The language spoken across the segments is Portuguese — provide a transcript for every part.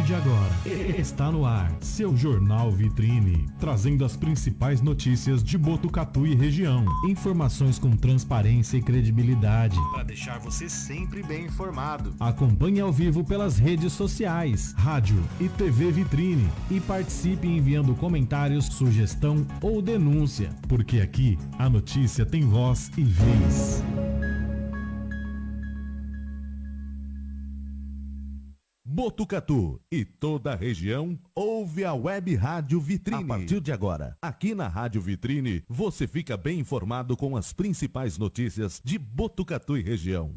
de agora, está no ar, seu Jornal Vitrine, trazendo as principais notícias de Botucatu e região. Informações com transparência e credibilidade, para deixar você sempre bem informado. Acompanhe ao vivo pelas redes sociais, rádio e TV Vitrine e participe enviando comentários, sugestão ou denúncia, porque aqui a notícia tem voz e vez. Botucatu e toda a região ouve a Web Rádio Vitrine. A partir de agora, aqui na Rádio Vitrine, você fica bem informado com as principais notícias de Botucatu e região.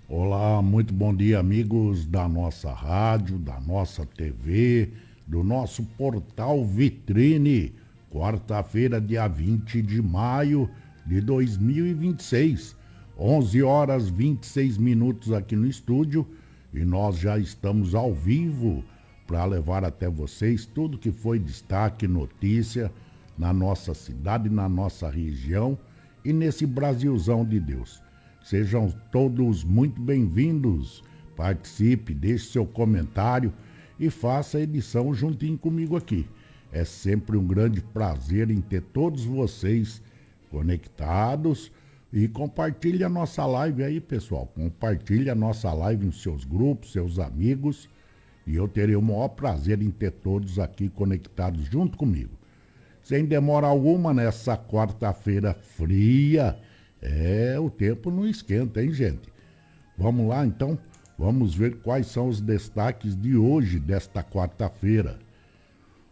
Olá, muito bom dia, amigos da nossa rádio, da nossa TV, do nosso portal Vitrine. Quarta-feira, dia 20 de maio de 2026. 11 horas 26 minutos aqui no estúdio e nós já estamos ao vivo para levar até vocês tudo que foi destaque, notícia na nossa cidade, na nossa região e nesse Brasilzão de Deus. Sejam todos muito bem-vindos, participe, deixe seu comentário e faça a edição juntinho comigo aqui. É sempre um grande prazer em ter todos vocês conectados. E compartilhe a nossa live aí, pessoal. Compartilhe a nossa live nos seus grupos, seus amigos. E eu terei o maior prazer em ter todos aqui conectados junto comigo. Sem demora alguma, nessa quarta-feira fria. O tempo não esquenta, hein, gente? Vamos lá, então? Vamos ver quais são os destaques de hoje, desta quarta-feira.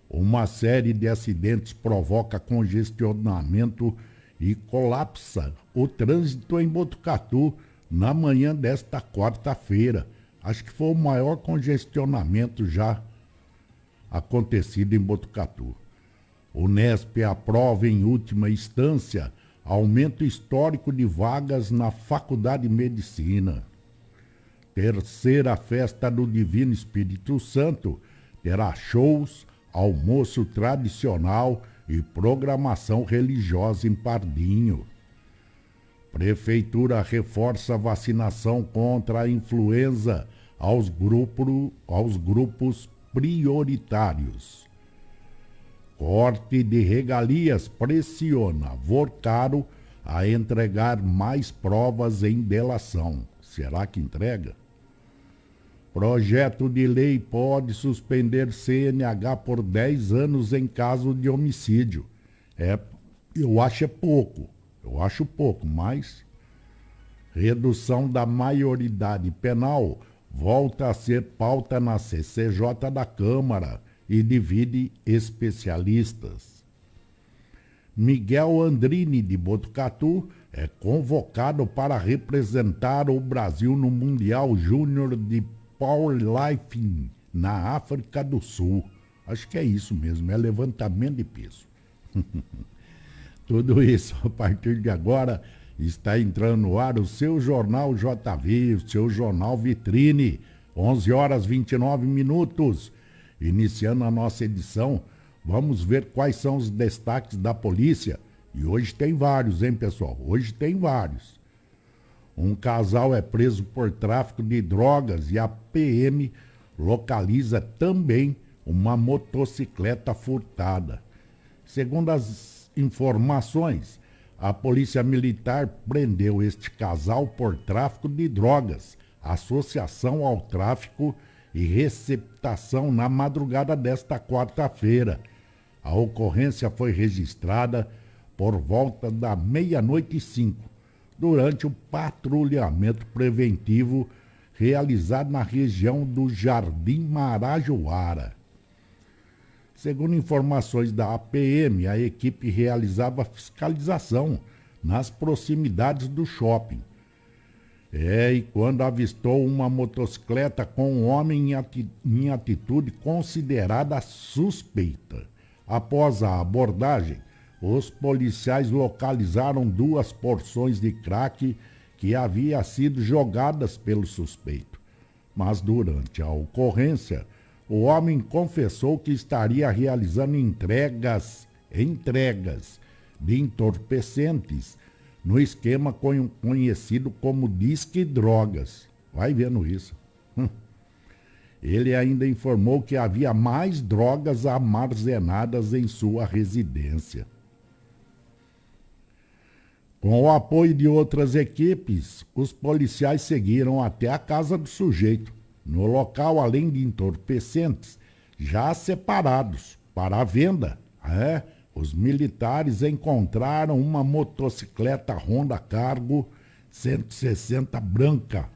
Uma série de acidentes provoca congestionamento e colapsa o trânsito em Botucatu na manhã desta quarta-feira. Acho que foi o maior congestionamento já acontecido em Botucatu. O Unesp aprova em última instância aumento histórico de vagas na Faculdade de Medicina. Terceira festa do Divino Espírito Santo terá shows, almoço tradicional e programação religiosa em Pardinho. Prefeitura reforça a vacinação contra a influenza aos grupos prioritários. Corte de regalias pressiona Vorcaro a entregar mais provas em delação. Será que entrega? Projeto de lei pode suspender CNH por 10 anos em caso de homicídio. Eu acho pouco, mas redução da maioridade penal volta a ser pauta na CCJ da Câmara e divide especialistas. Miguel Andrini, de Botucatu, é convocado para representar o Brasil no Mundial Júnior de Powerlifting na África do Sul. Acho que é isso mesmo, é levantamento de peso. Tudo isso, a partir de agora, está entrando no ar o seu Jornal JV, o seu Jornal Vitrine, 11 horas 29 minutos. Iniciando a nossa edição, vamos ver quais são os destaques da polícia. E hoje tem vários, hein, pessoal? Hoje tem vários. Um casal é preso por tráfico de drogas e a PM localiza também uma motocicleta furtada. Segundo as informações, a Polícia Militar prendeu este casal por tráfico de drogas, associação ao tráfico e receptação na madrugada desta quarta-feira. A ocorrência foi registrada por volta da 00:05, durante o patrulhamento preventivo realizado na região do Jardim Marajoara. Segundo informações da APM, a equipe realizava fiscalização nas proximidades do shopping. E quando avistou uma motocicleta com um homem em atitude considerada suspeita. Após a abordagem, os policiais localizaram 2 porções de crack que haviam sido jogadas pelo suspeito. Mas durante a ocorrência, o homem confessou que estaria realizando entregas de entorpecentes no esquema conhecido como Disque Drogas. Vai vendo isso. Ele ainda informou que havia mais drogas armazenadas em sua residência. Com o apoio de outras equipes, os policiais seguiram até a casa do sujeito. No local, além de entorpecentes, já separados para a venda, os militares encontraram uma motocicleta Honda Cargo 160 branca.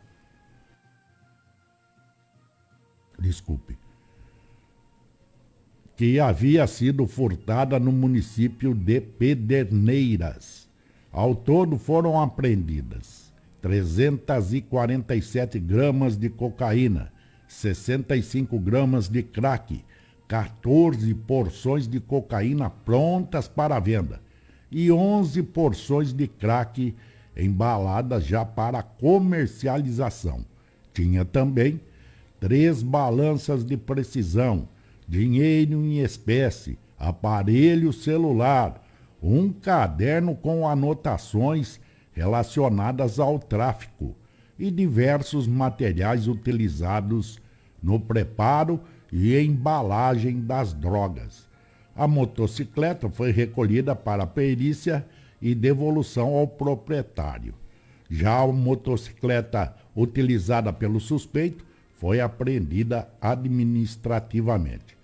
Que havia sido furtada no município de Pederneiras. Ao todo foram apreendidas 347 gramas de cocaína, 65 gramas de crack, 14 porções de cocaína prontas para venda e 11 porções de crack embaladas já para comercialização. Tinha também 3 balanças de precisão, dinheiro em espécie, aparelho celular, um caderno com anotações relacionadas ao tráfico e diversos materiais utilizados no preparo e embalagem das drogas. A motocicleta foi recolhida para perícia e devolução ao proprietário. Já a motocicleta utilizada pelo suspeito foi apreendida administrativamente.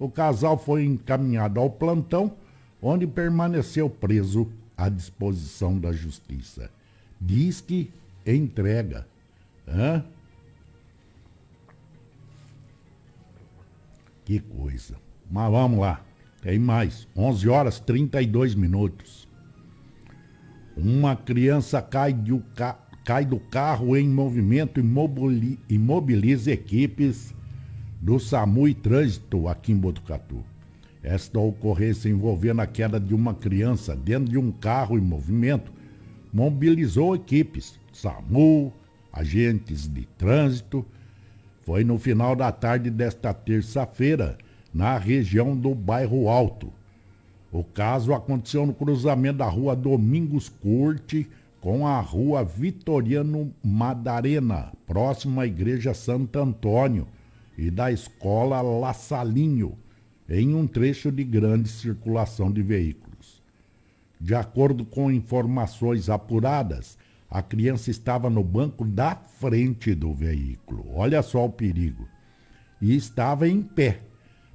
O casal foi encaminhado ao plantão, onde permaneceu preso à disposição da justiça. Diz que entrega. Que coisa. Mas vamos lá. Tem mais. 11 horas 32 minutos. Uma criança cai do carro em movimento e imobiliza equipes do SAMU e Trânsito aqui em Botucatu. Esta ocorrência envolvendo a queda de uma criança dentro de um carro em movimento mobilizou equipes, SAMU, agentes de trânsito. Foi no final da tarde desta terça-feira, na região do Bairro Alto. O caso aconteceu no cruzamento da rua Domingos Curti com a rua Vitoriano Madarena, próximo à igreja Santo Antônio e da escola La Salinho, em um trecho de grande circulação de veículos. De acordo com informações apuradas, a criança estava no banco da frente do veículo. Olha só o perigo. E estava em pé,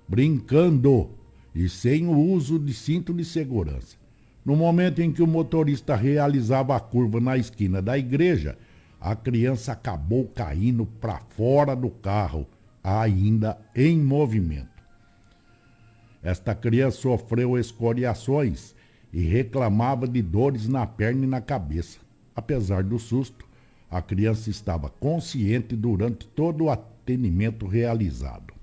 brincando e sem o uso de cinto de segurança. No momento em que o motorista realizava a curva na esquina da igreja, a criança acabou caindo para fora do carro, ainda em movimento. Esta criança sofreu escoriações e reclamava de dores na perna e na cabeça. Apesar do susto, a criança estava consciente durante todo o atendimento realizado.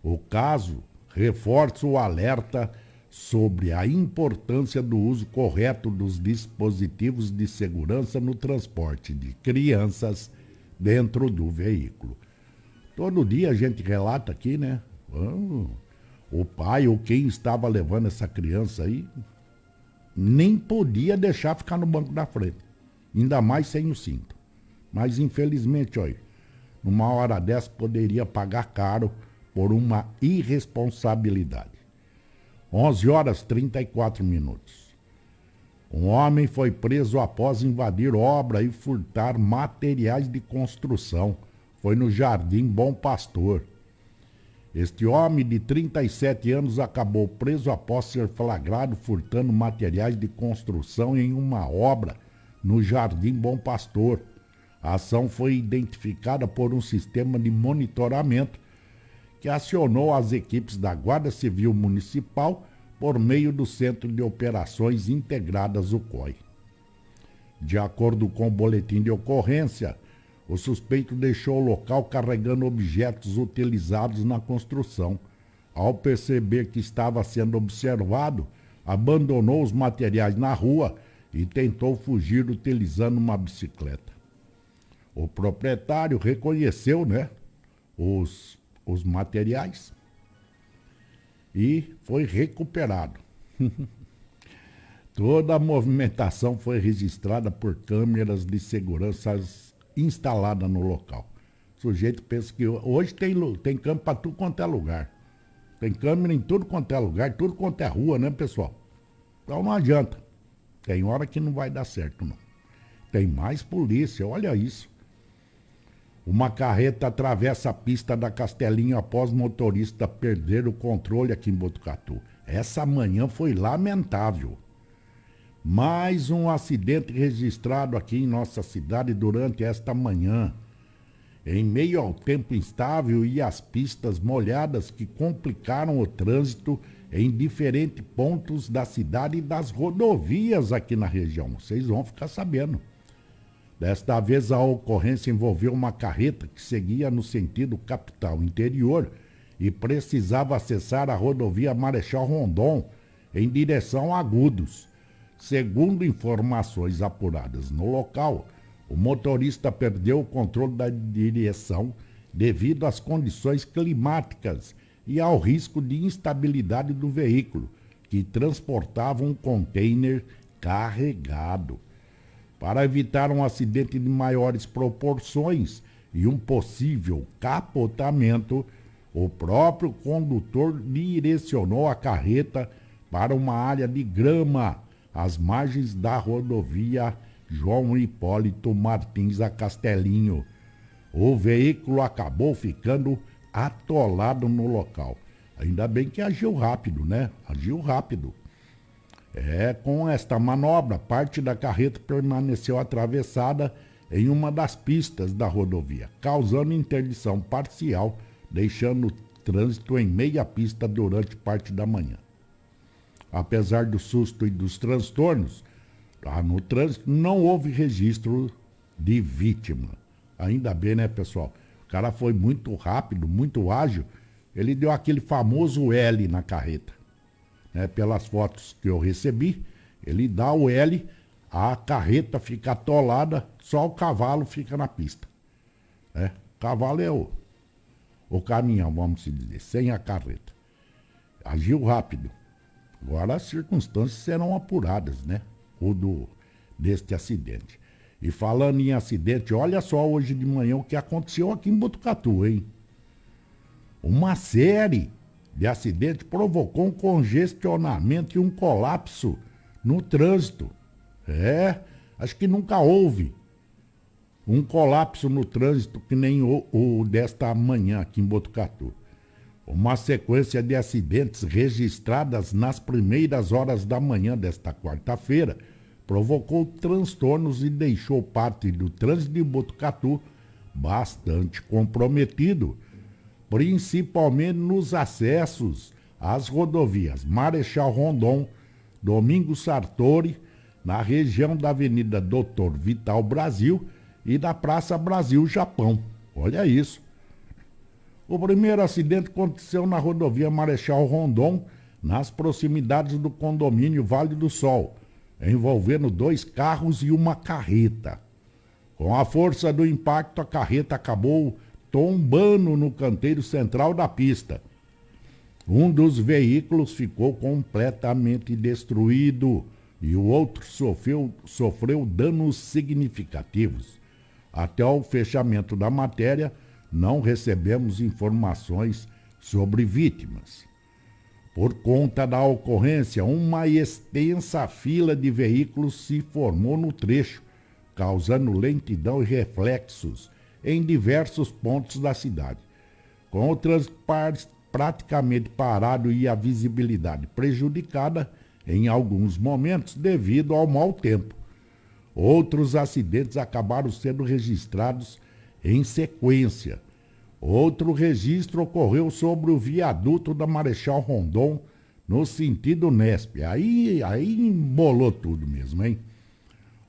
O caso reforça o alerta sobre a importância do uso correto dos dispositivos de segurança no transporte de crianças dentro do veículo. Todo dia a gente relata aqui, né? O pai ou quem estava levando essa criança aí nem podia deixar ficar no banco da frente, ainda mais sem o cinto. Mas infelizmente, olha, numa hora dessa poderia pagar caro por uma irresponsabilidade. 11 horas 34 minutos. Um homem foi preso após invadir obra e furtar materiais de construção. Foi no Jardim Bom Pastor. Este homem de 37 anos acabou preso após ser flagrado furtando materiais de construção em uma obra no Jardim Bom Pastor. A ação foi identificada por um sistema de monitoramento que acionou as equipes da Guarda Civil Municipal por meio do Centro de Operações Integradas, o COI. De acordo com o boletim de ocorrência, o suspeito deixou o local carregando objetos utilizados na construção. Ao perceber que estava sendo observado, abandonou os materiais na rua e tentou fugir utilizando uma bicicleta. O proprietário reconheceu, os materiais e foi recuperado. Toda a movimentação foi registrada por câmeras de segurança instaladas no local. O sujeito pensa que hoje tem câmera para tudo quanto é lugar. Tem câmera em tudo quanto é lugar, tudo quanto é rua, né, pessoal? Então não adianta. Tem hora que não vai dar certo, não. Tem mais polícia, olha isso. Uma carreta atravessa a pista da Castelinho após motorista perder o controle aqui em Botucatu. Essa manhã foi lamentável. Mais um acidente registrado aqui em nossa cidade durante esta manhã. Em meio ao tempo instável e às pistas molhadas que complicaram o trânsito em diferentes pontos da cidade e das rodovias aqui na região. Vocês vão ficar sabendo. Desta vez a ocorrência envolveu uma carreta que seguia no sentido capital interior e precisava acessar a rodovia Marechal Rondon em direção a Agudos. Segundo informações apuradas no local, o motorista perdeu o controle da direção devido às condições climáticas e ao risco de instabilidade do veículo, que transportava um container carregado. Para evitar um acidente de maiores proporções e um possível capotamento, o próprio condutor direcionou a carreta para uma área de grama às margens da rodovia João Hipólito Martins a Castelinho. O veículo acabou ficando atolado no local. Ainda bem que agiu rápido, né? Agiu rápido. Com esta manobra, parte da carreta permaneceu atravessada em uma das pistas da rodovia, causando interdição parcial, deixando o trânsito em meia pista durante parte da manhã. Apesar do susto e dos transtornos, no trânsito não houve registro de vítima. Ainda bem, né, pessoal? O cara foi muito rápido, muito ágil. Ele deu aquele famoso L na carreta. Pelas fotos que eu recebi, ele dá o L, a carreta fica atolada, só o cavalo fica na pista. O cavalo é o caminhão, vamos dizer, sem a carreta. Agiu rápido. Agora as circunstâncias serão apuradas, né? Deste acidente. E falando em acidente, olha só hoje de manhã o que aconteceu aqui em Botucatu, hein? Uma série de acidentes provocou um congestionamento e um colapso no trânsito. Acho que nunca houve um colapso no trânsito que nem o desta manhã aqui em Botucatu. Uma sequência de acidentes registradas nas primeiras horas da manhã desta quarta-feira provocou transtornos e deixou parte do trânsito de Botucatu bastante comprometido, principalmente nos acessos às rodovias Marechal Rondon, Domingos Sartori, na região da Avenida Doutor Vital Brasil e da Praça Brasil Japão. Olha isso. O primeiro acidente aconteceu na rodovia Marechal Rondon, nas proximidades do condomínio Vale do Sol, envolvendo 2 carros e uma carreta. Com a força do impacto, a carreta acabou tombando no canteiro central da pista. Um dos veículos ficou completamente destruído e o outro sofreu danos significativos. Até o fechamento da matéria, não recebemos informações sobre vítimas. Por conta da ocorrência, uma extensa fila de veículos se formou no trecho, causando lentidão e reflexos em diversos pontos da cidade. Com o trânsito praticamente parado e a visibilidade prejudicada em alguns momentos devido ao mau tempo. Outros acidentes acabaram sendo registrados em sequência. Outro registro ocorreu sobre o viaduto da Marechal Rondon, no sentido Nesp. Aí embolou tudo mesmo, hein?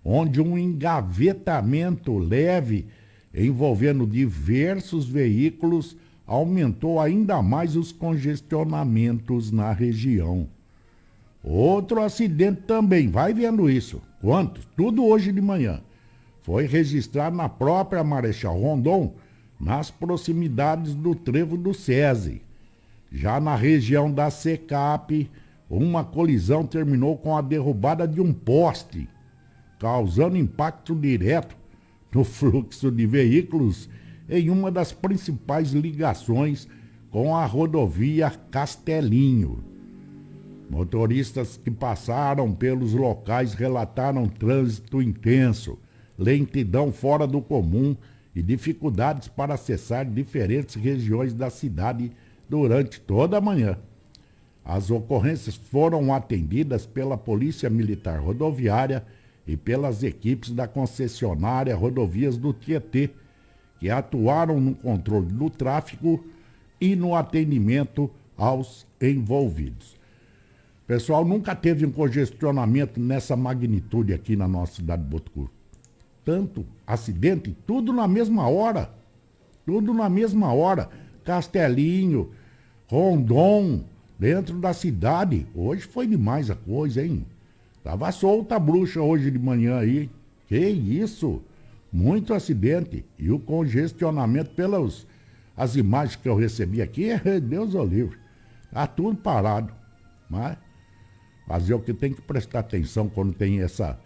Onde um engavetamento leve envolvendo diversos veículos aumentou ainda mais os congestionamentos na região. Outro acidente também, vai vendo isso. Quantos? Tudo hoje de manhã. Foi registrado na própria Marechal Rondon, nas proximidades do trevo do SESI. Já na região da SECAP, uma colisão terminou com a derrubada de um poste, causando impacto direto no fluxo de veículos em uma das principais ligações com a rodovia Castelinho. Motoristas que passaram pelos locais relataram trânsito intenso, lentidão fora do comum e dificuldades para acessar diferentes regiões da cidade durante toda a manhã. As ocorrências foram atendidas pela Polícia Militar Rodoviária e pelas equipes da concessionária Rodovias do Tietê, que atuaram no controle do tráfego e no atendimento aos envolvidos. Pessoal, nunca teve um congestionamento nessa magnitude aqui na nossa cidade de Botucatu. Tanto acidente, tudo na mesma hora. Tudo na mesma hora. Castelinho, Rondon, dentro da cidade. Hoje foi demais a coisa, hein? Tava solta a bruxa hoje de manhã aí. Que isso? Muito acidente. E o congestionamento pelas as imagens que eu recebi aqui, Deus o livre. Tá tudo parado. Mas fazer o que tem que prestar atenção quando tem essa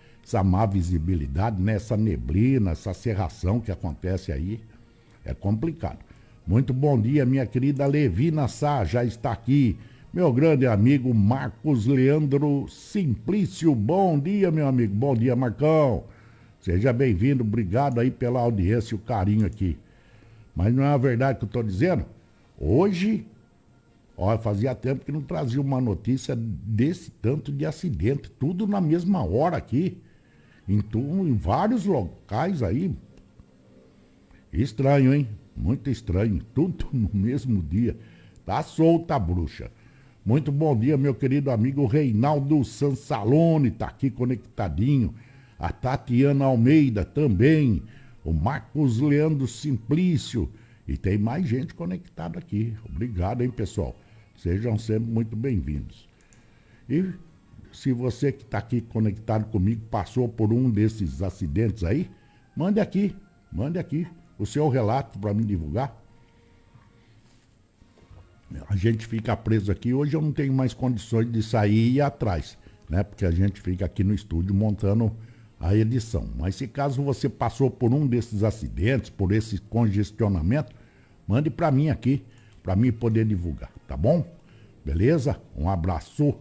má visibilidade, né? Essa neblina, essa cerração que acontece aí. É complicado. Muito bom dia, minha querida Levina Sá, já está aqui. Meu grande amigo Marcos Leandro Simplício, bom dia, meu amigo. Bom dia, Marcão. Seja bem-vindo, obrigado aí pela audiência e o carinho aqui. Mas não é a verdade que eu estou dizendo? Hoje, fazia tempo que não trazia uma notícia desse tanto de acidente, tudo na mesma hora aqui, em vários locais aí. Estranho, hein? Muito estranho, tudo no mesmo dia. Tá solta a bruxa. Muito bom dia, meu querido amigo Reinaldo Sansalone, tá aqui conectadinho. A Tatiana Almeida também. O Marcos Leandro Simplício. E tem mais gente conectada aqui. Obrigado, hein, pessoal. Sejam sempre muito bem-vindos. E se você que está aqui conectado comigo passou por um desses acidentes aí, mande aqui o seu relato para me divulgar. A gente fica preso aqui. Hoje eu não tenho mais condições de sair e ir atrás, né? Porque a gente fica aqui no estúdio montando a edição. Mas se caso você passou por um desses acidentes, por esse congestionamento, mande para mim aqui, para mim poder divulgar, tá bom? Beleza? Um abraço.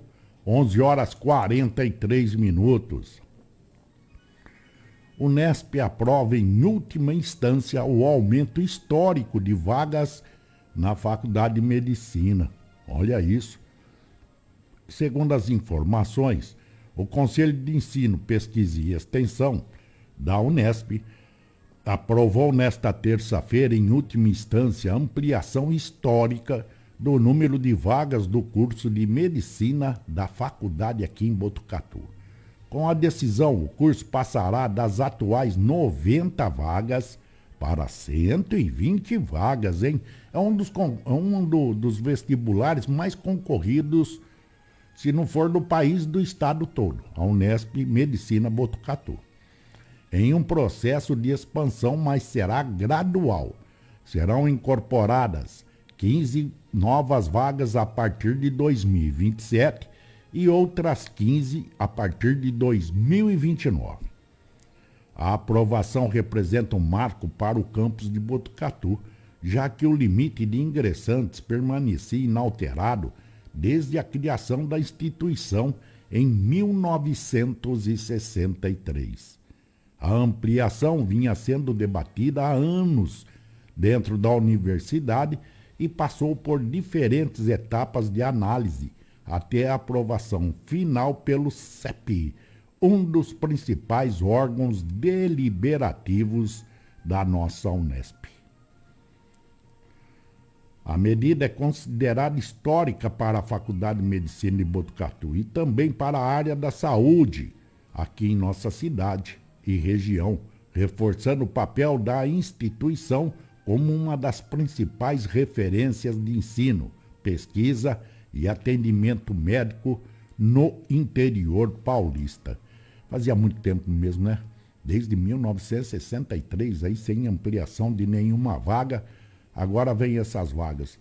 11h43. O Unesp aprova em última instância o aumento histórico de vagas na Faculdade de Medicina. Olha isso. Segundo as informações, o Conselho de Ensino, Pesquisa e Extensão da Unesp aprovou nesta terça-feira, em última instância, a ampliação histórica do número de vagas do curso de Medicina da faculdade aqui em Botucatu. Com a decisão, o curso passará das atuais 90 vagas para 120 vagas, hein? É um dos vestibulares mais concorridos, se não for do país, do estado todo, a Unesp Medicina Botucatu. Em um processo de expansão, mas será gradual. Serão incorporadas 15 novas vagas a partir de 2027 e outras 15 a partir de 2029. A aprovação representa um marco para o campus de Botucatu, já que o limite de ingressantes permanecia inalterado desde a criação da instituição em 1963. A ampliação vinha sendo debatida há anos dentro da universidade e passou por diferentes etapas de análise até a aprovação final pelo CEP, um dos principais órgãos deliberativos da nossa Unesp. A medida é considerada histórica para a Faculdade de Medicina de Botucatu e também para a área da saúde aqui em nossa cidade e região, reforçando o papel da instituição como uma das principais referências de ensino, pesquisa e atendimento médico no interior paulista. Fazia muito tempo mesmo, né? Desde 1963, aí sem ampliação de nenhuma vaga, agora vem essas vagas.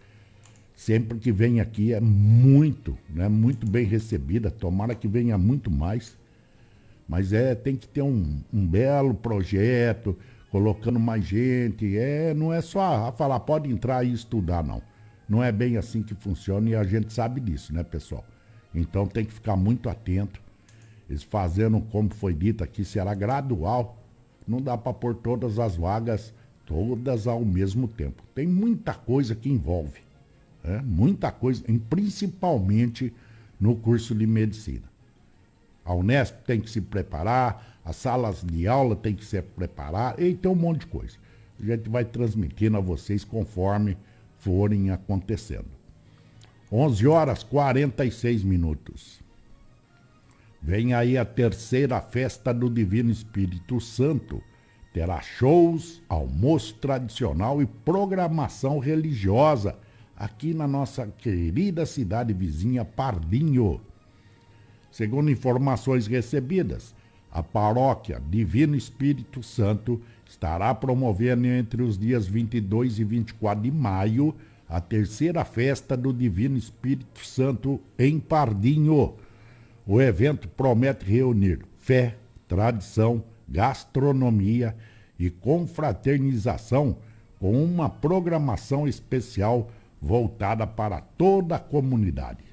Sempre que vem aqui é muito, né, muito bem recebida. Tomara que venha muito mais. Mas tem que ter um belo projeto, colocando mais gente. Não é só falar, pode entrar e estudar, não. Não é bem assim que funciona e a gente sabe disso, né, pessoal? Então tem que ficar muito atento. Eles fazendo, como foi dito aqui, será gradual. Não dá para pôr todas as vagas, todas ao mesmo tempo. Tem muita coisa que envolve. Muita coisa, principalmente no curso de medicina. A Unesp tem que se preparar, as salas de aula tem que se preparar, e tem um monte de coisa. A gente vai transmitindo a vocês conforme forem acontecendo. 11h46. Vem aí a terceira festa do Divino Espírito Santo. Terá shows, almoço tradicional e programação religiosa aqui na nossa querida cidade vizinha Pardinho. Segundo informações recebidas, a paróquia Divino Espírito Santo estará promovendo entre os dias 22 e 24 de maio a terceira festa do Divino Espírito Santo em Pardinho. O evento promete reunir fé, tradição, gastronomia e confraternização com uma programação especial voltada para toda a comunidade.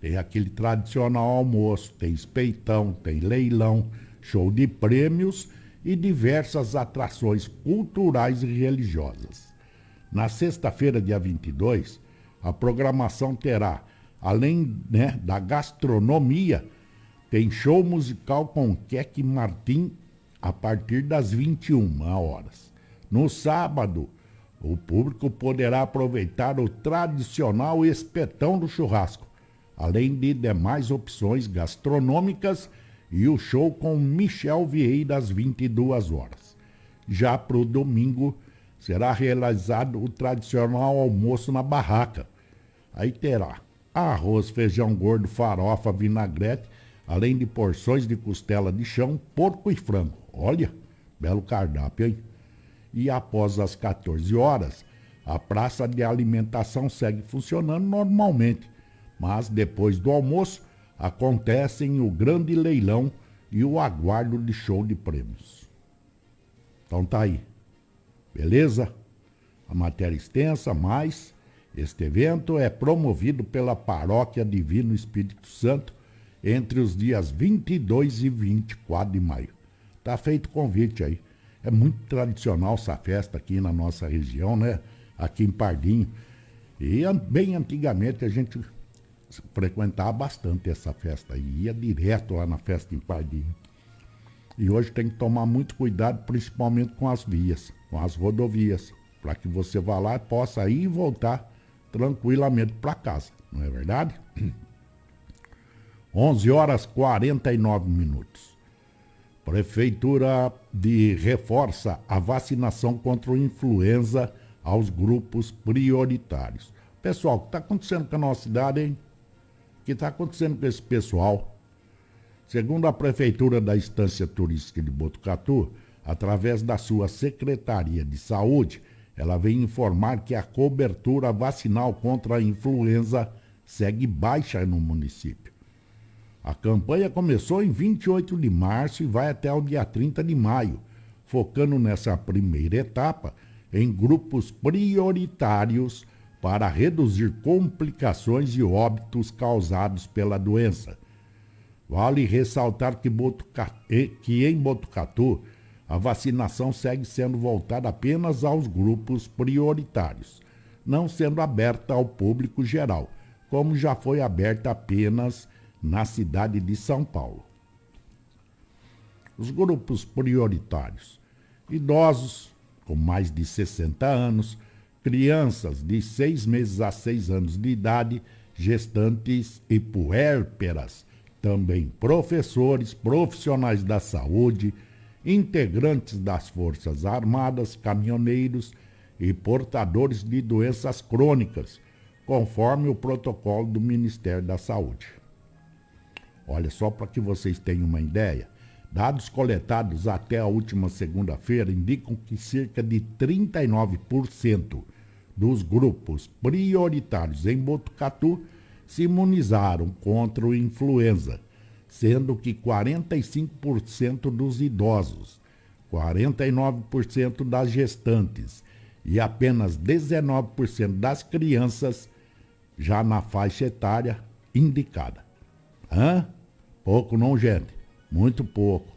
Tem aquele tradicional almoço, tem espeitão, tem leilão, show de prêmios e diversas atrações culturais e religiosas. Na sexta-feira, dia 22, a programação terá, além da gastronomia, tem show musical com Keck Martim a partir das 21 horas. No sábado, o público poderá aproveitar o tradicional espetão do churrasco, além de demais opções gastronômicas e o show com Michel Vieira às 22 horas. Já para o domingo, será realizado o tradicional almoço na barraca. Aí terá arroz, feijão gordo, farofa, vinagrete, além de porções de costela de chão, porco e frango. Olha, belo cardápio, hein? E após as 14 horas, a praça de alimentação segue funcionando normalmente. Mas depois do almoço, acontecem o grande leilão e o aguardo de show de prêmios. Então tá aí. Beleza? A matéria extensa, mas este evento é promovido pela Paróquia Divino Espírito Santo entre os dias 22 e 24 de maio. Tá feito o convite aí. É muito tradicional essa festa aqui na nossa região, né? Aqui em Pardinho. E bem antigamente a gente frequentava bastante essa festa aí. Ia direto lá na festa em Pardinho. E hoje tem que tomar muito cuidado, principalmente com as vias, com as rodovias, para que você vá lá e possa ir e voltar tranquilamente para casa. Não é verdade? 11h49. Prefeitura reforça a vacinação contra a influenza aos grupos prioritários. Pessoal, o que está acontecendo com a nossa cidade, hein? O que está acontecendo com esse pessoal? Segundo a Prefeitura da Estância Turística de Botucatu, através da sua Secretaria de Saúde, ela vem informar que a cobertura vacinal contra a influenza segue baixa no município. A campanha começou em 28 de março e vai até o dia 30 de maio, focando nessa primeira etapa em grupos prioritários para reduzir complicações e óbitos causados pela doença. Vale ressaltar que em Botucatu a vacinação segue sendo voltada apenas aos grupos prioritários, não sendo aberta ao público geral, como já foi aberta apenas na cidade de São Paulo. Os grupos prioritários: idosos com mais de 60 anos, crianças de 6 meses a 6 anos de idade, gestantes e puérperas, também professores, profissionais da saúde, integrantes das Forças Armadas, caminhoneiros e portadores de doenças crônicas, conforme o protocolo do Ministério da Saúde. Olha, só para que vocês tenham uma ideia, dados coletados até a última segunda-feira indicam que cerca de 39% dos grupos prioritários em Botucatu se imunizaram contra o influenza, sendo que 45% dos idosos, 49% das gestantes e apenas 19% das crianças já na faixa etária indicada. Hã? Pouco não, gente? Muito pouco.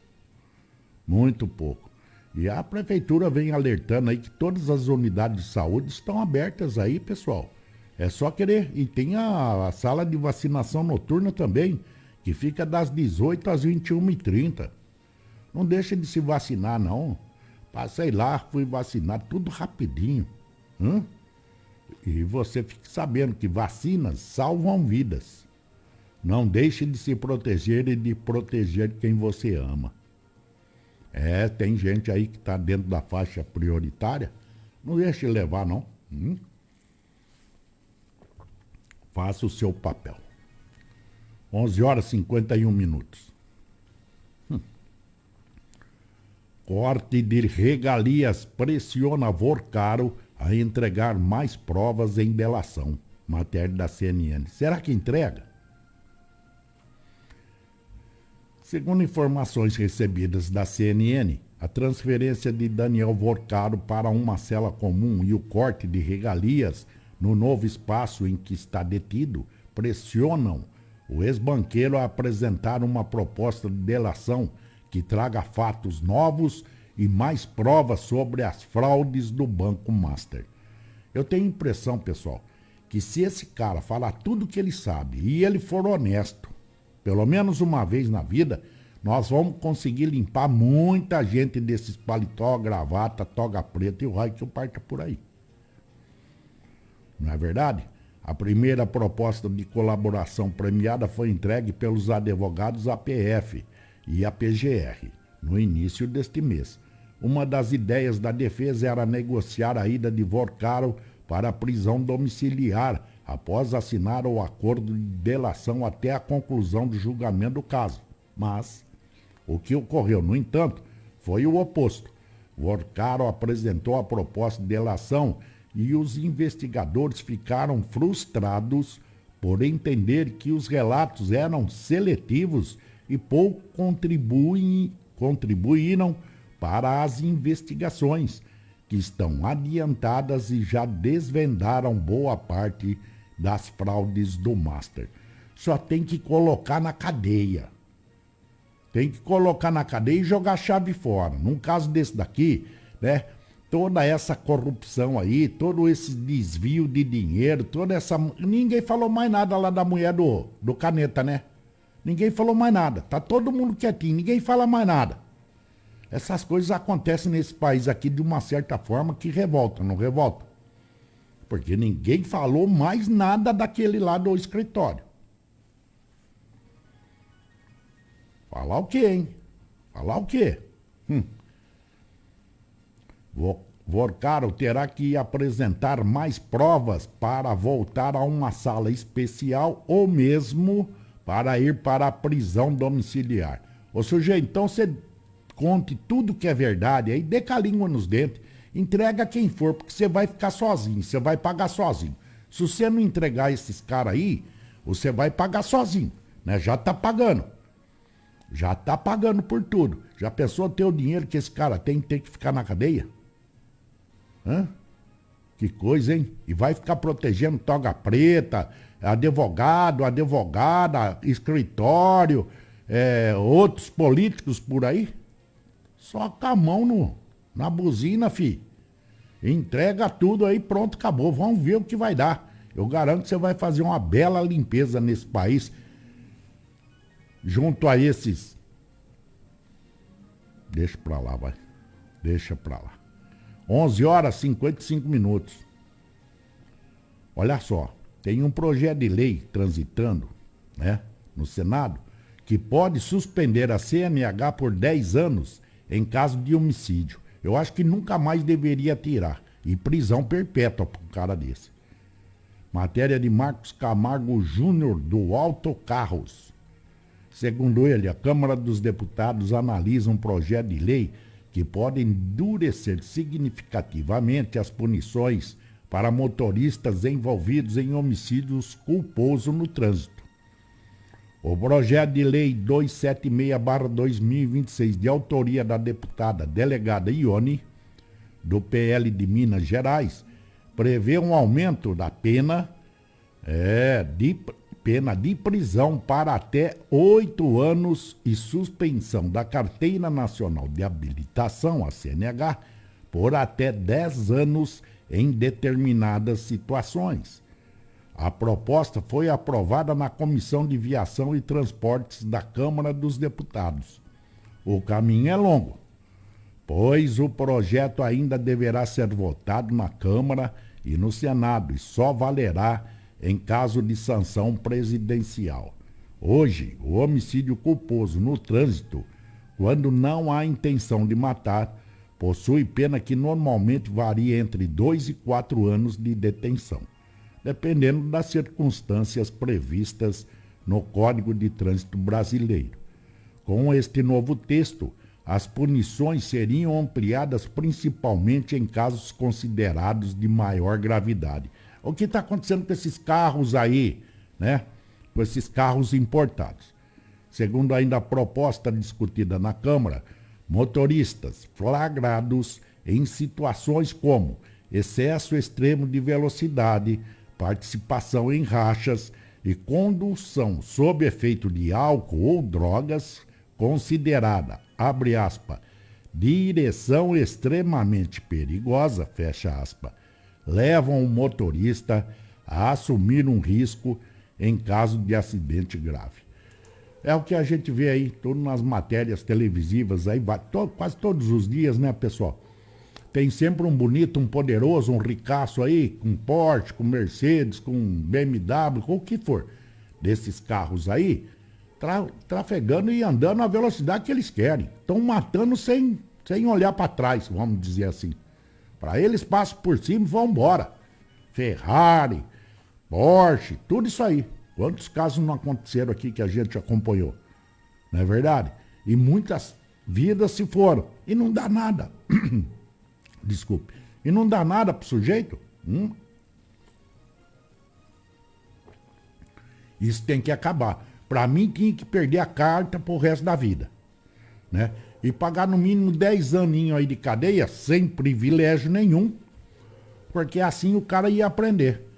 Muito pouco. E a prefeitura vem alertando aí que todas as unidades de saúde estão abertas aí, pessoal. É só querer. E tem a sala de vacinação noturna também, que fica das 18 às 21h30. Não deixa de se vacinar, não. Passei lá, fui vacinar, tudo rapidinho. E você fique sabendo que vacinas salvam vidas. Não deixe de se proteger e de proteger quem você ama. Tem gente aí que está dentro da faixa prioritária. Não deixe levar, não. Faça o seu papel. 11h51. Corte de regalias pressiona Vorcaro a entregar mais provas em delação. Matéria da CNN. Será que entrega? Segundo informações recebidas da CNN, a transferência de Daniel Vorcaro para uma cela comum e o corte de regalias no novo espaço em que está detido pressionam o ex-banqueiro a apresentar uma proposta de delação que traga fatos novos e mais provas sobre as fraudes do Banco Master. Eu tenho a impressão, pessoal, que se esse cara falar tudo que ele sabe e ele for honesto, pelo menos uma vez na vida, nós vamos conseguir limpar muita gente desses paletó, gravata, toga preta e o raio que parta por aí. Não é verdade? A primeira proposta de colaboração premiada foi entregue pelos advogados APF e a PGR no início deste mês. Uma das ideias da defesa era negociar a ida de Vorcaro para a prisão domiciliar após assinar o acordo de delação até a conclusão do julgamento do caso. Mas o que ocorreu, no entanto, foi o oposto. Vorcaro apresentou a proposta de delação e os investigadores ficaram frustrados por entender que os relatos eram seletivos e pouco contribuíram para as investigações, que estão adiantadas e já desvendaram boa parte das fraudes do Master. Só tem que colocar na cadeia. Tem que colocar na cadeia e jogar a chave fora. Num caso desse daqui, né? Toda essa corrupção aí, todo esse desvio de dinheiro, toda essa... Ninguém falou mais nada lá da mulher do Caneta, né? Ninguém falou mais nada. Tá todo mundo quietinho, ninguém fala mais nada. Essas coisas acontecem nesse país aqui de uma certa forma que revolta, não revolta? Porque ninguém falou mais nada daquele lá do escritório. Falar o quê, hein? Falar o quê? Vorcaro terá que apresentar mais provas para voltar a uma sala especial ou mesmo para ir para a prisão domiciliar. Ô sujeito, então você conte tudo que é verdade, aí dê com a língua nos dentes, entrega quem for, porque você vai ficar sozinho, você vai pagar sozinho. Se você não entregar esses caras aí, você vai pagar sozinho, né? Já tá pagando. Já tá pagando por tudo. Já pensou ter o dinheiro que esse cara tem que ficar na cadeia? Que coisa, hein? E vai ficar protegendo toga preta, advogado, advogada, escritório, outros políticos por aí? Só com a mão na buzina, fi. Entrega tudo aí, pronto, acabou. Vamos ver o que vai dar. Eu garanto que você vai fazer uma bela limpeza nesse país. Junto a esses... Deixa pra lá, vai. Deixa pra lá. 11h55. Olha só, tem um projeto de lei transitando, né, no Senado, que pode suspender a CNH por 10 anos em caso de homicídio. Eu acho que nunca mais deveria tirar. E prisão perpétua para um cara desse. Matéria de Marcos Camargo Júnior, do Autocarros. Segundo ele, a Câmara dos Deputados analisa um projeto de lei que pode endurecer significativamente as punições para motoristas envolvidos em homicídios culposos no trânsito. O projeto de lei 276/2026, de autoria da deputada delegada Ione, do PL de Minas Gerais, prevê um aumento da pena de prisão para até 8 anos e suspensão da Carteira Nacional de Habilitação, a CNH, por até 10 anos em determinadas situações. A proposta foi aprovada na Comissão de Viação e Transportes da Câmara dos Deputados. O caminho é longo, pois o projeto ainda deverá ser votado na Câmara e no Senado e só valerá em caso de sanção presidencial. Hoje, o homicídio culposo no trânsito, quando não há intenção de matar, possui pena que normalmente varia entre 2 e 4 anos de detenção, dependendo das circunstâncias previstas no Código de Trânsito Brasileiro. Com este novo texto, as punições seriam ampliadas principalmente em casos considerados de maior gravidade. O que está acontecendo com esses carros aí, né? Com esses carros importados. Segundo ainda a proposta discutida na Câmara, motoristas flagrados em situações como excesso extremo de velocidade, participação em rachas e condução sob efeito de álcool ou drogas, considerada, abre aspas, direção extremamente perigosa, fecha aspas, levam o motorista a assumir um risco em caso de acidente grave. É o que a gente vê aí, tudo nas matérias televisivas, aí quase todos os dias, né, pessoal? Tem sempre um bonito, um poderoso, um ricaço aí, com Porsche, com Mercedes, com BMW, com o que for. Desses carros aí, trafegando e andando à velocidade que eles querem. Estão matando sem olhar para trás, vamos dizer assim. Para eles passam por cima e vão embora. Ferrari, Porsche, tudo isso aí. Quantos casos não aconteceram aqui que a gente acompanhou? Não é verdade? E muitas vidas se foram. E não dá nada. Desculpe. E não dá nada pro sujeito? Isso tem que acabar. Para mim, tinha que perder a carta pro resto da vida. Né? E pagar no mínimo 10 aninhos aí de cadeia, sem privilégio nenhum, porque assim o cara ia aprender.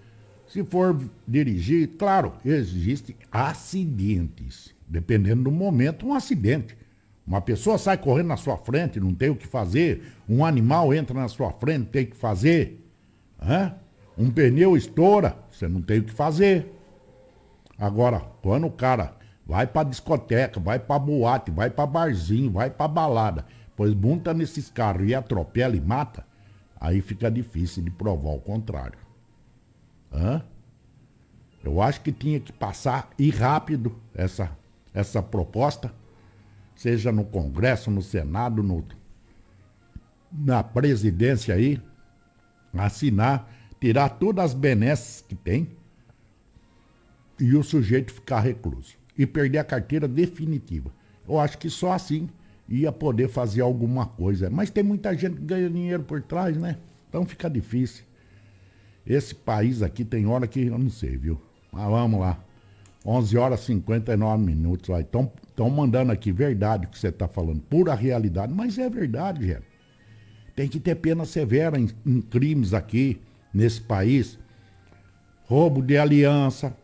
Se for dirigir, claro, existem acidentes. Dependendo do momento, um acidente. Uma pessoa sai correndo na sua frente, não tem o que fazer. Um animal entra na sua frente, tem o que fazer. Um pneu estoura, você não tem o que fazer. Agora, quando o cara vai pra discoteca, vai pra boate, vai pra barzinho, vai pra balada, pois monta nesses carros e atropela e mata, aí fica difícil de provar o contrário. Eu acho que tinha que passar e rápido essa proposta, seja no Congresso, no Senado, na presidência aí, assinar, tirar todas as benesses que tem e o sujeito ficar recluso e perder a carteira definitiva. Eu acho que só assim ia poder fazer alguma coisa. Mas tem muita gente que ganha dinheiro por trás, né? Então fica difícil. Esse país aqui tem hora que eu não sei, viu? Mas vamos lá. 11 horas e 59 minutos. Estão mandando aqui verdade o que você está falando. Pura realidade. Mas é verdade, gente. Tem que ter pena severa em crimes aqui, nesse país. Roubo de aliança.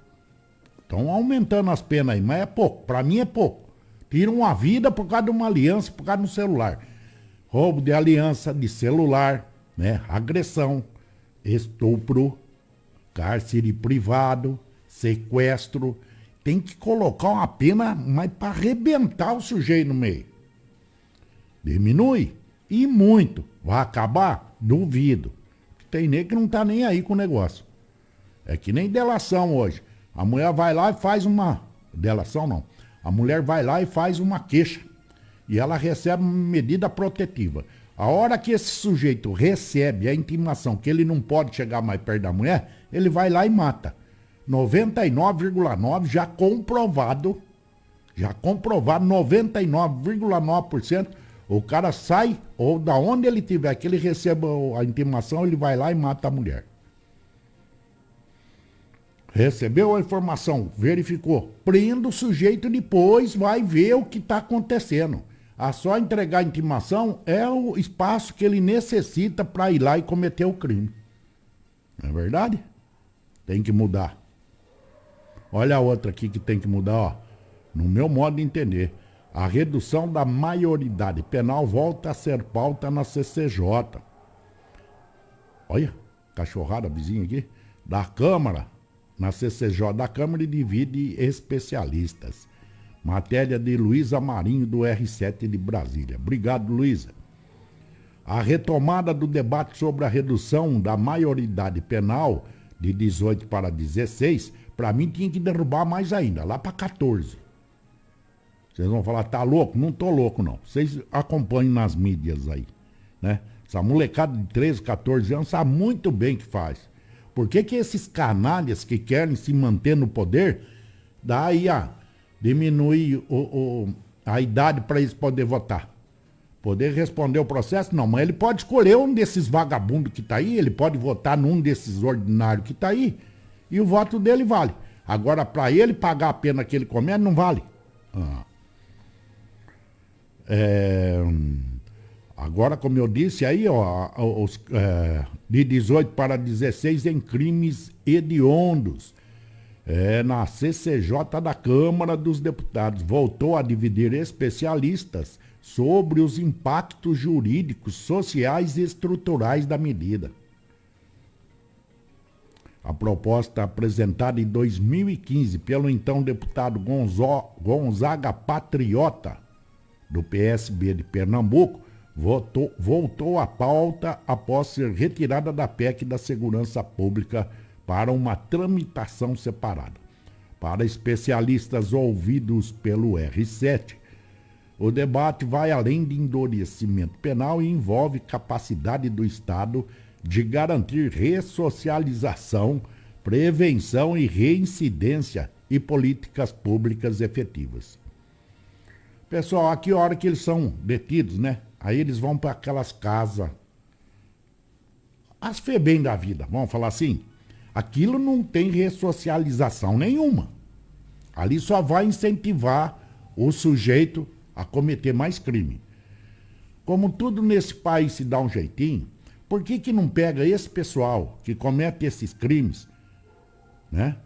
Estão aumentando as penas aí, mas é pouco. Para mim é pouco. Tiram uma vida por causa de uma aliança, por causa de um celular. Roubo de aliança, de celular, né? Agressão, estupro, cárcere privado, sequestro. Tem que colocar uma pena, mas para arrebentar o sujeito no meio. Diminui? E muito. Vai acabar? Duvido. Tem nem que não tá nem aí com o negócio. É que nem delação hoje. A mulher vai lá e faz uma... Delação não. A mulher vai lá e faz uma queixa. E ela recebe uma medida protetiva. A hora que esse sujeito recebe a intimação que ele não pode chegar mais perto da mulher, ele vai lá e mata. 99,9% já comprovado, 99,9%, o cara sai, ou da onde ele tiver, que ele receba a intimação, ele vai lá e mata a mulher. Recebeu a informação, verificou. Prenda o sujeito depois, vai ver o que está acontecendo. A só entregar a intimação é o espaço que ele necessita para ir lá e cometer o crime. Não é verdade? Tem que mudar. Olha a outra aqui que tem que mudar, ó. No meu modo de entender, a redução da maioridade penal volta a ser pauta na CCJ. Olha, cachorrada vizinha aqui. Da Câmara, na CCJ da Câmara, e divide especialistas. Matéria de Luísa Marinho, do R7 de Brasília. Obrigado, Luísa. A retomada do debate sobre a redução da maioridade penal de 18 para 16, para mim tinha que derrubar mais ainda, lá para 14. Vocês vão falar, tá louco? Não tô louco, não. Vocês acompanham nas mídias aí, né? Essa molecada de 13, 14 anos sabe muito bem o que faz. Por que esses canalhas que querem se manter no poder, daí diminuir a idade para eles poderem votar? Poder responder o processo? Não, mas ele pode escolher um desses vagabundos que tá aí, ele pode votar num desses ordinários que tá aí, e o voto dele vale. Agora, para ele pagar a pena que ele comete, não vale. Agora, como eu disse aí, ó, de 18 para 16 em crimes hediondos. Na CCJ da Câmara dos Deputados, voltou a dividir especialistas sobre os impactos jurídicos, sociais e estruturais da medida. A proposta apresentada em 2015 pelo então deputado Gonzaga Patriota, do PSB de Pernambuco, voltou à pauta após ser retirada da PEC da Segurança Pública para uma tramitação separada. Para especialistas ouvidos pelo R7, o debate vai além de endurecimento penal e envolve capacidade do Estado de garantir ressocialização, prevenção e reincidência e políticas públicas efetivas. Pessoal, aqui a hora que eles são detidos, né? Aí eles vão para aquelas casas, as FEBEM da vida, vamos falar assim. Aquilo não tem ressocialização nenhuma. Ali só vai incentivar o sujeito a cometer mais crime. Como tudo nesse país se dá um jeitinho, por que não pega esse pessoal que comete esses crimes, né?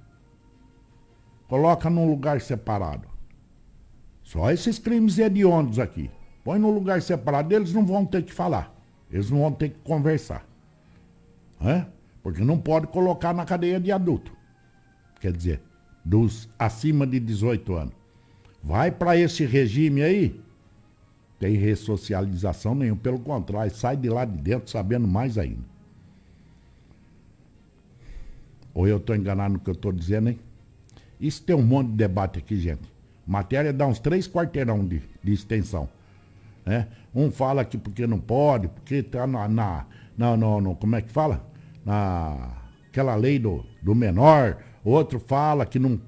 Coloca num lugar separado. Só esses crimes hediondos aqui. Põe num lugar separado, eles não vão ter que falar. Eles não vão ter que conversar. Né? Porque não pode colocar na cadeia de adulto. Quer dizer, dos acima de 18 anos. Vai para esse regime aí, tem ressocialização nenhuma. Pelo contrário, sai de lá de dentro sabendo mais ainda. Ou eu estou enganado no que eu estou dizendo, hein? Isso tem um monte de debate aqui, gente. Matéria dá uns 3 quarteirão de extensão. Né? Um fala que porque não pode, porque está como é que fala? Aquela lei do menor. Outro fala que não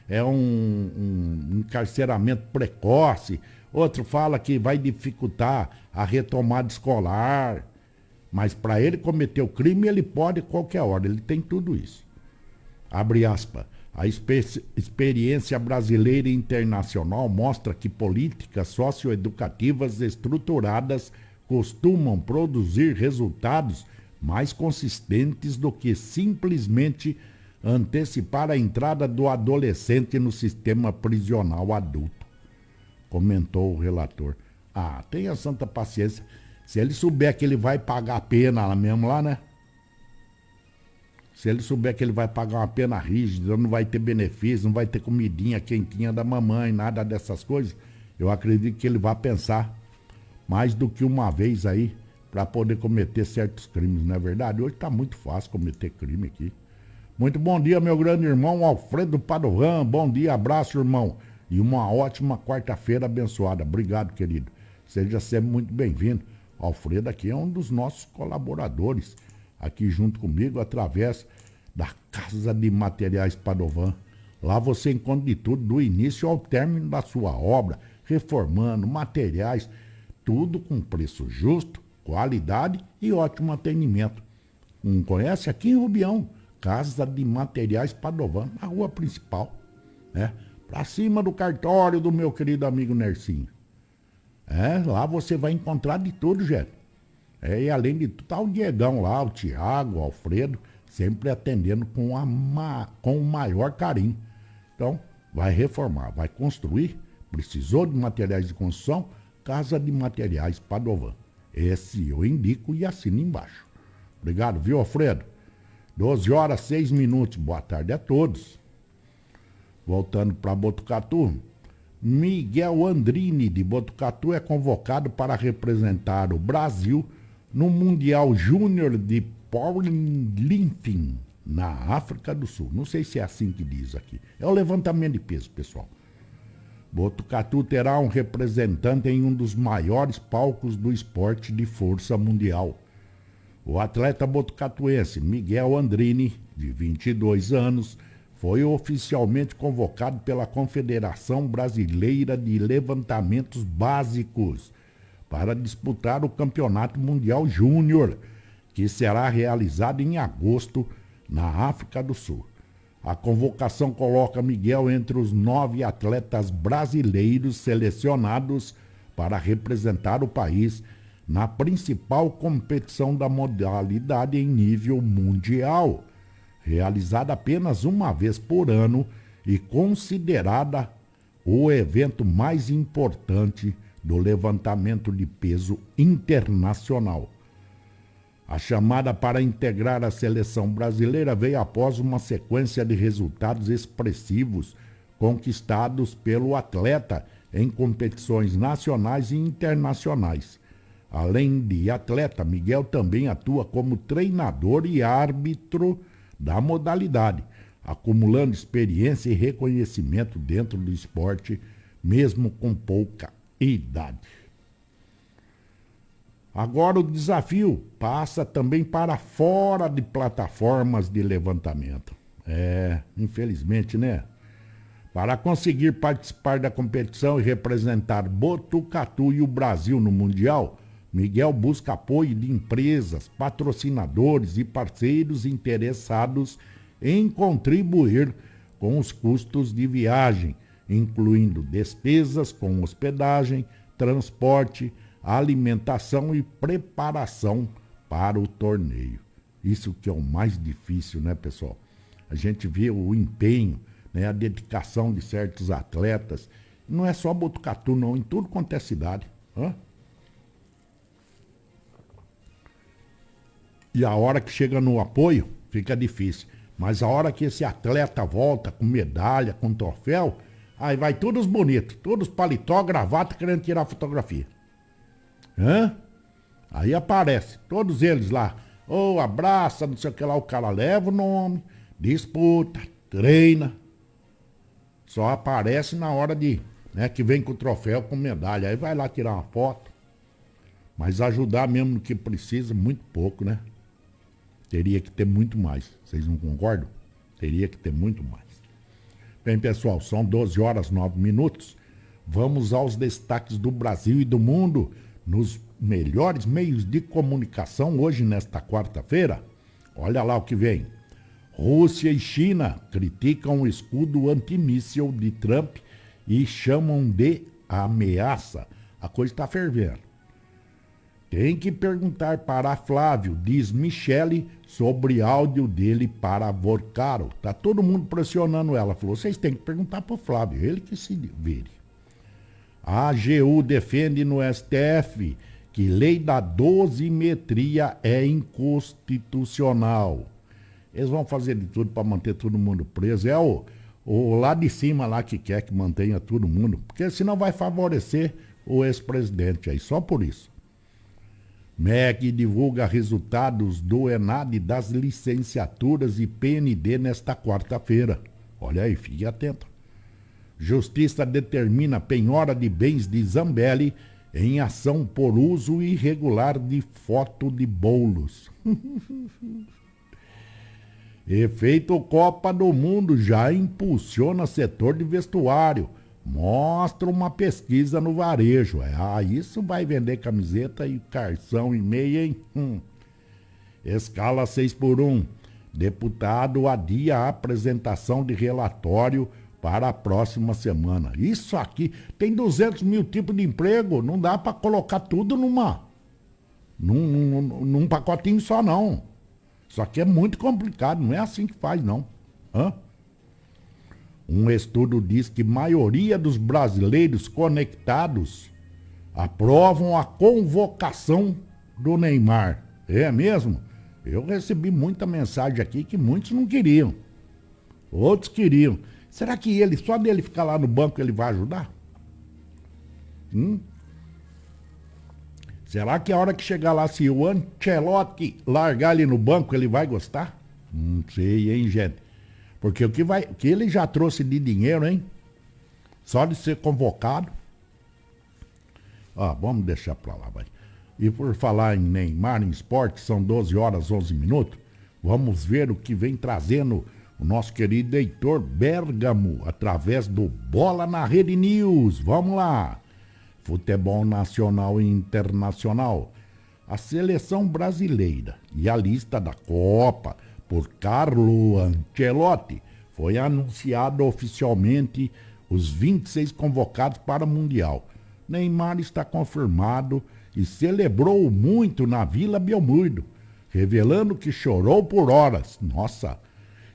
é um encarceramento precoce. Outro fala que vai dificultar a retomada escolar. Mas para ele cometer o crime, ele pode a qualquer hora. Ele tem tudo isso. Abre aspas. A experiência brasileira e internacional mostra que políticas socioeducativas estruturadas costumam produzir resultados mais consistentes do que simplesmente antecipar a entrada do adolescente no sistema prisional adulto, comentou o relator. Tenha santa paciência. Se ele souber que ele vai pagar a pena lá mesmo, né? Se ele souber que ele vai pagar uma pena rígida, não vai ter benefício, não vai ter comidinha quentinha da mamãe, nada dessas coisas, eu acredito que ele vai pensar mais do que uma vez aí para poder cometer certos crimes, não é verdade? Hoje está muito fácil cometer crime aqui. Muito bom dia, meu grande irmão Alfredo Padovan. Bom dia, abraço, irmão. E uma ótima quarta-feira abençoada. Obrigado, querido. Seja sempre muito bem-vindo. Alfredo aqui é um dos nossos colaboradores, aqui junto comigo, através da Casa de Materiais Padovan. Lá você encontra de tudo, do início ao término da sua obra, reformando, materiais, tudo com preço justo, qualidade e ótimo atendimento. Conhece aqui em Rubião, Casa de Materiais Padovan, na rua principal, né? Pra cima do cartório do meu querido amigo Nercinho. Lá você vai encontrar de tudo, gente. E além de tudo, tá o Diegão lá, o Tiago, o Alfredo, sempre atendendo com o maior carinho. Então, vai reformar, vai construir, precisou de materiais de construção, Casa de Materiais Padovan. Esse eu indico e assino embaixo. Obrigado, viu, Alfredo? 12h06. Boa tarde a todos. Voltando para Botucatu, Miguel Andrini, de Botucatu, é convocado para representar o Brasil no Mundial Júnior de Powerlifting, na África do Sul. Não sei se é assim que diz aqui. É o levantamento de peso, pessoal. Botucatu terá um representante em um dos maiores palcos do esporte de força mundial. O atleta botucatuense Miguel Andrini, de 22 anos, foi oficialmente convocado pela Confederação Brasileira de Levantamentos Básicos para disputar o Campeonato Mundial Júnior, que será realizado em agosto na África do Sul. A convocação coloca Miguel entre os 9 atletas brasileiros selecionados para representar o país na principal competição da modalidade em nível mundial, realizada apenas uma vez por ano e considerada o evento mais importante do levantamento de peso internacional. A chamada para integrar a seleção brasileira veio após uma sequência de resultados expressivos conquistados pelo atleta em competições nacionais e internacionais. Além de atleta, Miguel também atua como treinador e árbitro da modalidade, acumulando experiência e reconhecimento dentro do esporte, mesmo com pouca idade. Agora o desafio passa também para fora de plataformas de levantamento. Infelizmente, né? Para conseguir participar da competição e representar Botucatu e o Brasil no Mundial, Miguel busca apoio de empresas, patrocinadores e parceiros interessados em contribuir com os custos de viagem, incluindo despesas com hospedagem, transporte, alimentação e preparação para o torneio. Isso que é o mais difícil, né, pessoal? A gente vê o empenho, né, a dedicação de certos atletas. Não é só Botucatu, não, em tudo quanto é cidade. E a hora que chega no apoio, fica difícil. Mas a hora que esse atleta volta com medalha, com troféu, aí vai todos bonitos, todos paletó, gravata, querendo tirar fotografia. Aí aparece, todos eles lá. Abraça, não sei o que lá, o cara leva o nome, disputa, treina. Só aparece na hora de, né, que vem com o troféu, com medalha. Aí vai lá tirar uma foto. Mas ajudar mesmo no que precisa, muito pouco, né? Teria que ter muito mais. Vocês não concordam? Teria que ter muito mais. Bem, pessoal, são 12h09. Vamos aos destaques do Brasil e do mundo nos melhores meios de comunicação hoje, nesta quarta-feira. Olha lá o que vem. Rússia e China criticam o escudo antimíssil de Trump e chamam de ameaça. A coisa está fervendo. Tem que perguntar para Flávio, diz Michele, sobre áudio dele para Vorcaro. Tá todo mundo pressionando ela. Falou, vocês têm que perguntar para o Flávio, ele que se vire. A AGU defende no STF que lei da dosimetria é inconstitucional. Eles vão fazer de tudo para manter todo mundo preso. É o lá de cima lá que quer que mantenha todo mundo, porque senão vai favorecer o ex-presidente aí, só por isso. MEC divulga resultados do ENAD das licenciaturas e PND nesta quarta-feira. Olha aí, fique atento. Justiça determina penhora de bens de Zambelli em ação por uso irregular de foto de bolos. Efeito Copa do Mundo já impulsiona setor de vestuário. Mostra uma pesquisa no varejo. Isso vai vender camiseta e calção e meia, hein? Escala 6x1. Deputado adia a apresentação de relatório para a próxima semana. Isso aqui, tem 200 mil tipos de emprego, não dá para colocar tudo num pacotinho só, não. Isso aqui é muito complicado, não é assim que faz, não. Um estudo diz que a maioria dos brasileiros conectados aprovam a convocação do Neymar. É mesmo? Eu recebi muita mensagem aqui que muitos não queriam. Outros queriam. Será que ele, só dele ficar lá no banco, ele vai ajudar? Será que a hora que chegar lá, se o Ancelotti largar ele no banco, ele vai gostar? Não sei, hein, gente? Porque o que ele já trouxe de dinheiro, hein? Só de ser convocado. Vamos deixar pra lá, vai. E por falar em Neymar, em esporte, são 12 horas 11 minutos. Vamos ver o que vem trazendo o nosso querido Heitor Bergamo, através do Bola na Rede News. Vamos lá. Futebol nacional e internacional. A seleção brasileira e a lista da Copa por Carlo Ancelotti foi anunciado oficialmente os 26 convocados para o Mundial. Neymar está confirmado e celebrou muito na Vila Belmiro, revelando que chorou por horas. Nossa,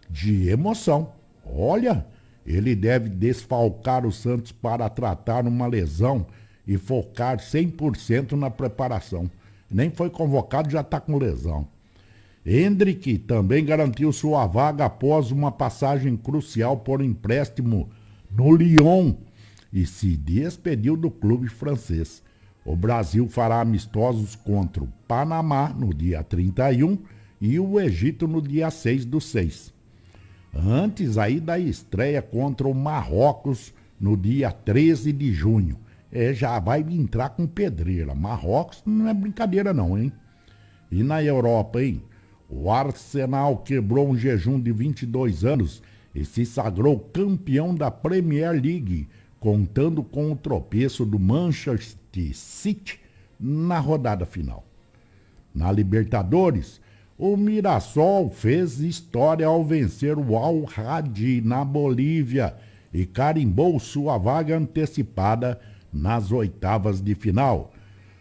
de emoção. Olha, ele deve desfalcar o Santos para tratar uma lesão e focar 100% na preparação. Nem foi convocado, já está com lesão. Endrick também garantiu sua vaga após uma passagem crucial por empréstimo no Lyon e se despediu do clube francês. O Brasil fará amistosos contra o Panamá no dia 31 e o Egito no dia 6/6. Antes aí da estreia contra o Marrocos no dia 13 de junho. Já vai entrar com pedreira. Marrocos não é brincadeira não, hein? E na Europa, hein? O Arsenal quebrou um jejum de 22 anos e se sagrou campeão da Premier League, contando com o tropeço do Manchester City na rodada final. Na Libertadores, o Mirassol fez história ao vencer o Al-Ahly na Bolívia e carimbou sua vaga antecipada nas oitavas de final.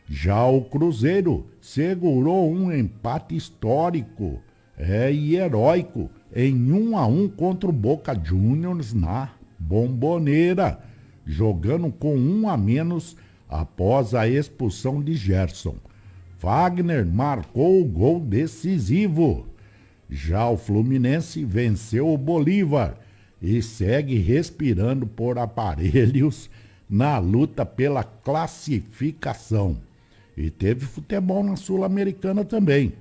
Já o Cruzeiro segurou um empate histórico e heróico em 1-1 contra o Boca Juniors na Bombonera, jogando com 1 a menos após a expulsão de Gerson. Fagner marcou o gol decisivo. Já o Fluminense venceu o Bolívar e segue respirando por aparelhos na luta pela classificação. E teve futebol na Sul-Americana também.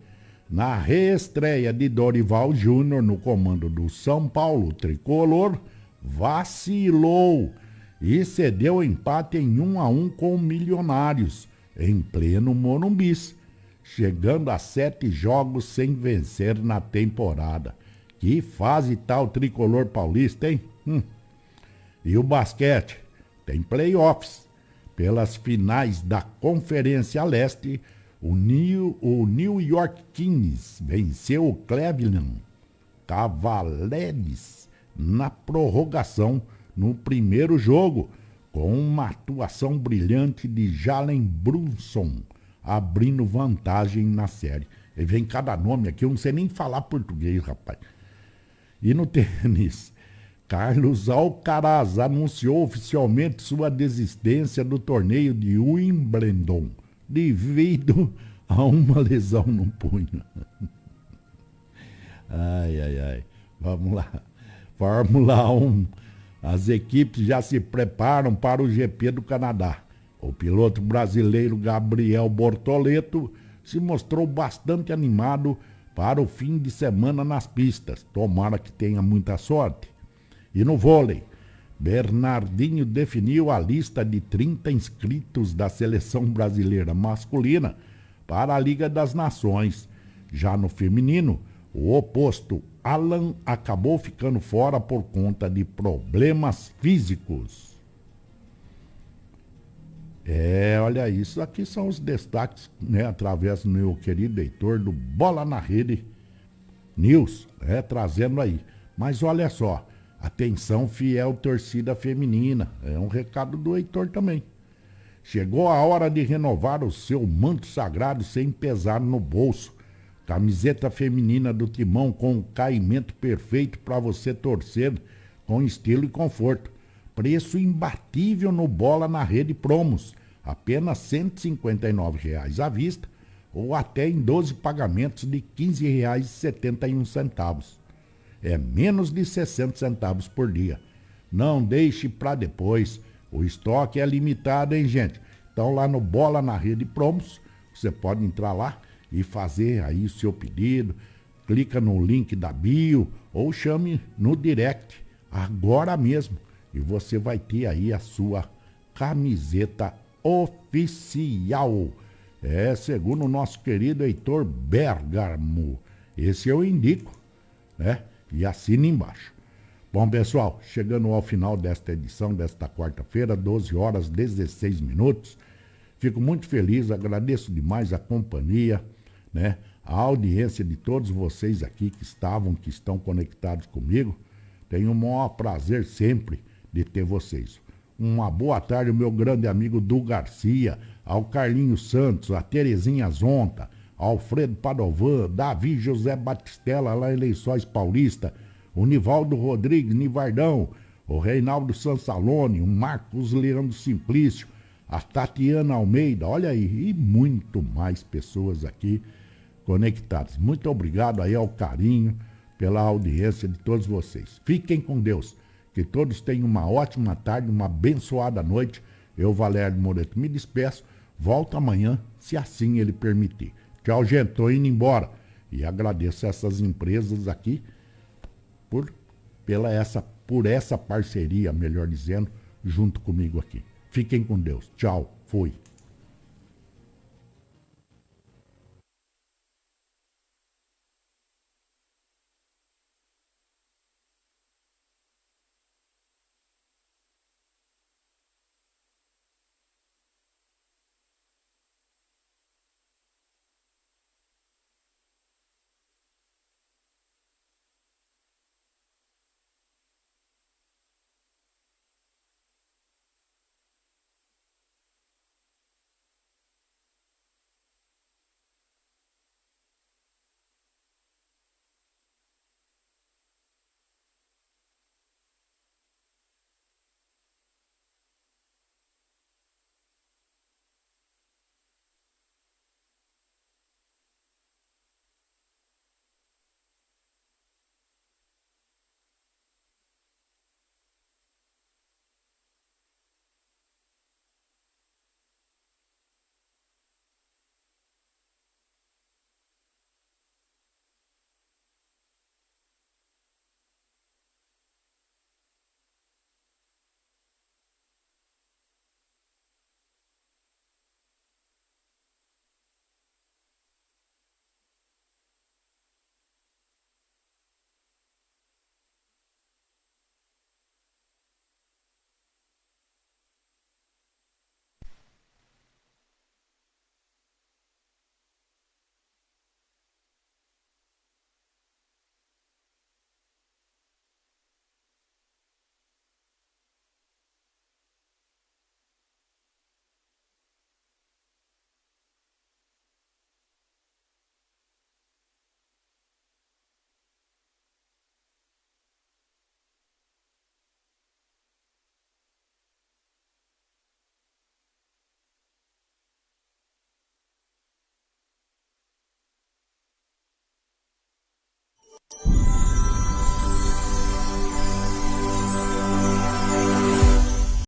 Na reestreia de Dorival Júnior no comando do São Paulo, o tricolor vacilou e cedeu empate em 1-1 com o Milionários, em pleno Morumbi, chegando a 7 jogos sem vencer na temporada. Que fase tá o tricolor paulista, hein? E o basquete? Tem playoffs. Pelas finais da Conferência Leste, o New York Kings venceu o Cleveland Cavaliers na prorrogação no primeiro jogo, com uma atuação brilhante de Jalen Brunson, abrindo vantagem na série. E vem cada nome aqui, eu não sei nem falar português, rapaz. E no tênis, Carlos Alcaraz anunciou oficialmente sua desistência do torneio de Wimbledon, devido a uma lesão no punho. Ai. Vamos lá. Fórmula 1. As equipes já se preparam para o GP do Canadá. O piloto brasileiro Gabriel Bortoleto se mostrou bastante animado para o fim de semana nas pistas. Tomara que tenha muita sorte. E no vôlei, Bernardinho definiu a lista de 30 inscritos da seleção brasileira masculina para a Liga das Nações. Já no feminino, o oposto, Alan, acabou ficando fora por conta de problemas físicos. Olha, isso aqui são os destaques, né, através do meu querido Heitor do Bola na Rede, News, trazendo aí. Mas olha só, atenção fiel torcida feminina, é um recado do Heitor também. Chegou a hora de renovar o seu manto sagrado sem pesar no bolso. Camiseta feminina do Timão com caimento perfeito para você torcer com estilo e conforto. Preço imbatível no Bola na Rede Promos. Apenas R$ 159,00 à vista ou até em 12 pagamentos de R$ 15,71. É menos de 60 centavos por dia. Não deixe para depois. O estoque é limitado, hein, gente? Então lá no Bola na Rede Promos, você pode entrar lá e fazer aí o seu pedido. Clica no link da bio ou chame no direct agora mesmo. E você vai ter aí a sua camiseta oficial. Segundo o nosso querido Heitor Bergamo. Esse eu indico, né? E assina embaixo. Bom, pessoal, chegando ao final desta edição, desta quarta-feira, 12 horas 16 minutos. Fico muito feliz, agradeço demais a companhia, né? A audiência de todos vocês aqui que estão conectados comigo. Tenho o maior prazer sempre de ter vocês. Uma boa tarde ao meu grande amigo Du Garcia, ao Carlinhos Santos, a Terezinha Zonta, Alfredo Padovan, Davi José Batistella, lá em Lençóis Paulista, o Nivaldo Rodrigues, Nivardão, o Reinaldo Sansalone, o Marcos Leandro Simplício, a Tatiana Almeida, olha aí, e muito mais pessoas aqui conectadas. Muito obrigado aí ao carinho, pela audiência de todos vocês. Fiquem com Deus, que todos tenham uma ótima tarde, uma abençoada noite. Eu, Valério Moreto, me despeço, volto amanhã, se assim ele permitir. Tchau, gente, tô indo embora. E agradeço essas empresas aqui por essa parceria, melhor dizendo, junto comigo aqui. Fiquem com Deus. Tchau. Fui.